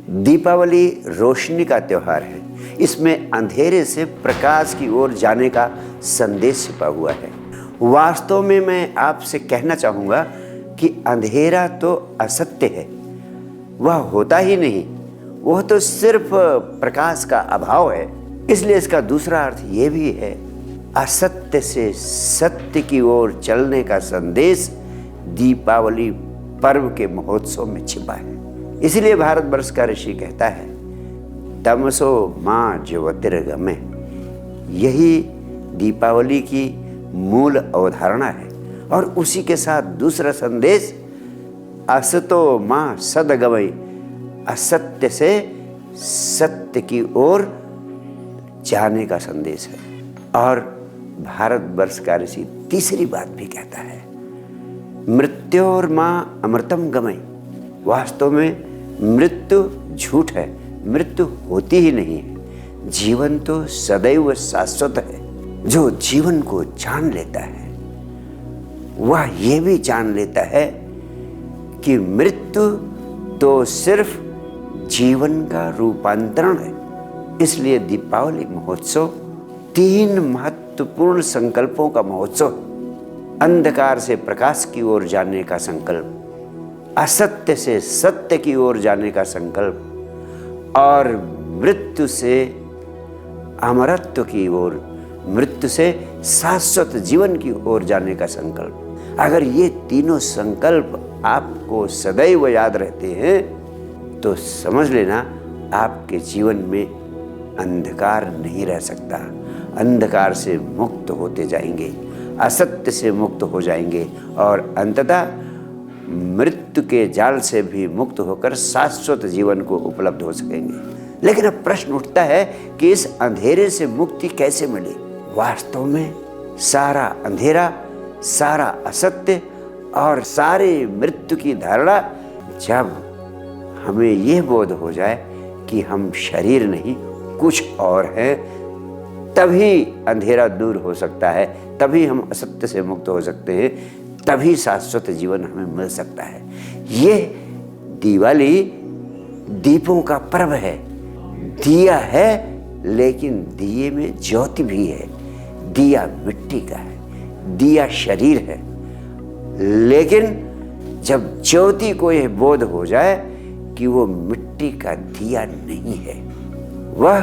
दीपावली रोशनी का त्योहार है। इसमें अंधेरे से प्रकाश की ओर जाने का संदेश छिपा हुआ है। वास्तव में मैं आपसे कहना चाहूँगा कि अंधेरा तो असत्य है, वह होता ही नहीं, वह तो सिर्फ प्रकाश का अभाव है। इसलिए इसका दूसरा अर्थ ये भी है, असत्य से सत्य की ओर चलने का संदेश दीपावली पर्व के महोत्सव में छिपा है। इसलिए भारतवर्ष का ऋषि कहता है, तमसो मां ज्योतिर्गमय। यही दीपावली की मूल अवधारणा है। और उसी के साथ दूसरा संदेश, असतो मां सदगमय। असत्य से सत्य की ओर जाने का संदेश है। और भारतवर्ष का ऋषि तीसरी बात भी कहता है, मृत्योर्मा अमृतम गमय। वास्तव में मृत्यु झूठ है, मृत्यु होती ही नहीं है। जीवन तो सदैव शाश्वत है। जो जीवन को जान लेता है वह यह भी जान लेता है कि मृत्यु तो सिर्फ जीवन का रूपांतरण है। इसलिए दीपावली महोत्सव 3 महत्वपूर्ण संकल्पों का महोत्सव। अंधकार से प्रकाश की ओर जाने का संकल्प, असत्य से सत्य की ओर जाने का संकल्प, और मृत्यु से अमरत्व की ओर, मृत्यु से शाश्वत जीवन की ओर जाने का संकल्प। अगर ये तीनों संकल्प आपको सदैव याद रहते हैं तो समझ लेना आपके जीवन में अंधकार नहीं रह सकता। अंधकार से मुक्त होते जाएंगे, असत्य से मुक्त हो जाएंगे और अंततः मृत्यु के जाल से भी मुक्त होकर शाश्वत जीवन को उपलब्ध हो सकेंगे। लेकिन अब प्रश्न उठता है कि इस अंधेरे से मुक्ति कैसे मिले। वास्तव में सारा अंधेरा, सारा असत्य और सारी मृत्यु की धारणा जब हमें यह बोध हो जाए कि हम शरीर नहीं कुछ और हैं, तभी अंधेरा दूर हो सकता है, तभी हम असत्य से मुक्त हो सकते हैं, तभी शाश्वत जीवन हमें मिल सकता है। ये दिवाली दीपों का पर्व है। दिया है लेकिन दिए में ज्योति भी है। दिया मिट्टी का है, दिया शरीर है। लेकिन जब ज्योति को यह बोध हो जाए कि वो मिट्टी का दिया नहीं है, वह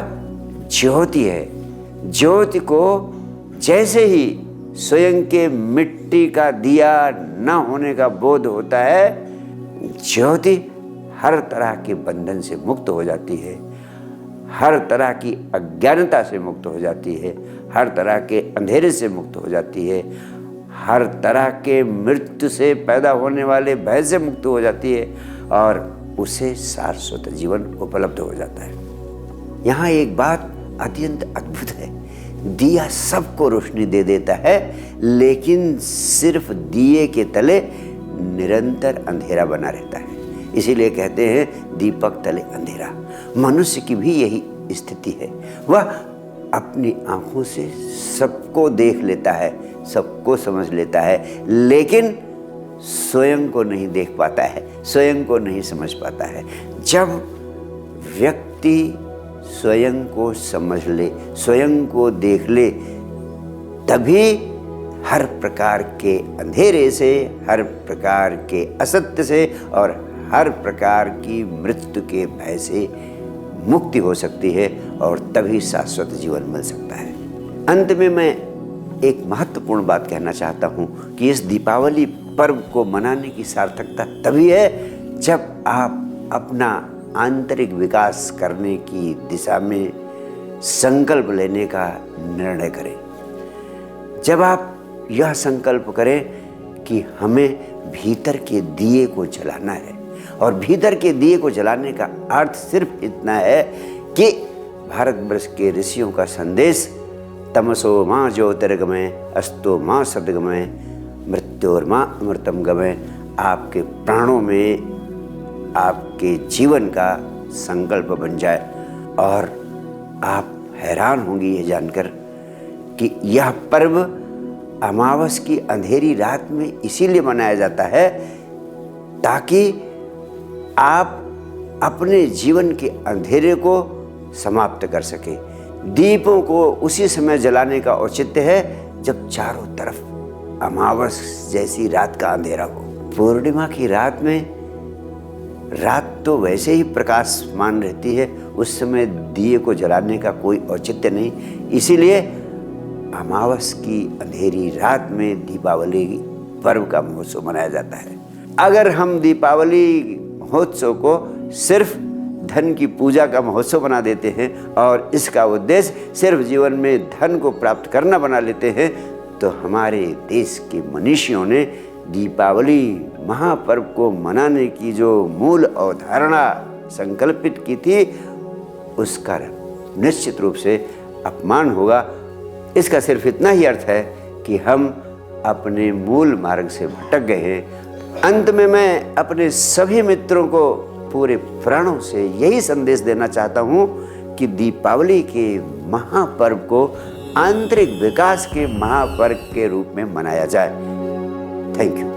ज्योति है। ज्योति को जैसे ही स्वयं के मिट्टी का दिया न होने का बोध होता है, ज्योति हर तरह के बंधन से मुक्त हो जाती है, हर तरह की अज्ञानता से मुक्त हो जाती है, हर तरह के अंधेरे से मुक्त हो जाती है, हर तरह के मृत्यु से पैदा होने वाले भय से मुक्त हो जाती है और उसे शाश्वत जीवन उपलब्ध हो जाता है। यहाँ एक बात अत्यंत अद्भुत है, दिया सबको रोशनी दे देता है, लेकिन सिर्फ दिए के तले निरंतर अंधेरा बना रहता है। इसीलिए कहते हैं दीपक तले अंधेरा। मनुष्य की भी यही स्थिति है। वह अपनी आंखों से सबको देख लेता है, सबको समझ लेता है, लेकिन स्वयं को नहीं देख पाता है, स्वयं को नहीं समझ पाता है। जब व्यक्ति स्वयं को समझ ले, स्वयं को देख ले, तभी हर प्रकार के अंधेरे से, हर प्रकार के असत्य से और हर प्रकार की मृत्यु के भय से मुक्ति हो सकती है और तभी शाश्वत जीवन मिल सकता है। अंत में मैं एक महत्वपूर्ण बात कहना चाहता हूँ कि इस दीपावली पर्व को मनाने की सार्थकता तभी है जब आप अपना आंतरिक विकास करने की दिशा में संकल्प लेने का निर्णय करें। जब आप यह संकल्प करें कि हमें भीतर के दिए को जलाना है, और भीतर के दिए को जलाने का अर्थ सिर्फ इतना है कि भारतवर्ष के ऋषियों का संदेश, तमसो मां ज्योतिर्गमय, अस्तो मां सद्गमय, मृत्योर्मा अमृतम गमय, आपके प्राणों में, आपके जीवन का संकल्प बन जाए। और आप हैरान होंगी ये जानकर कि यह पर्व अमावस की अंधेरी रात में इसीलिए मनाया जाता है ताकि आप अपने जीवन के अंधेरे को समाप्त कर सके। दीपों को उसी समय जलाने का औचित्य है जब चारों तरफ अमावस जैसी रात का अंधेरा हो। पूर्णिमा की रात में रात तो वैसे ही प्रकाशमान रहती है, उस समय दिए को जलाने का कोई औचित्य नहीं। इसीलिए अमावस की अंधेरी रात में दीपावली पर्व का महोत्सव मनाया जाता है। अगर हम दीपावली महोत्सव को सिर्फ धन की पूजा का महोत्सव बना देते हैं और इसका उद्देश्य सिर्फ जीवन में धन को प्राप्त करना बना लेते हैं, तो हमारे देश के मनीषियों ने दीपावली महापर्व को मनाने की जो मूल अवधारणा संकल्पित की थी, उसका निश्चित रूप से अपमान होगा। इसका सिर्फ इतना ही अर्थ है कि हम अपने मूल मार्ग से भटक गए हैं। अंत में मैं अपने सभी मित्रों को पूरे प्राणों से यही संदेश देना चाहता हूँ कि दीपावली के महापर्व को आंतरिक विकास के महापर्व के रूप में मनाया जाए। Thank you.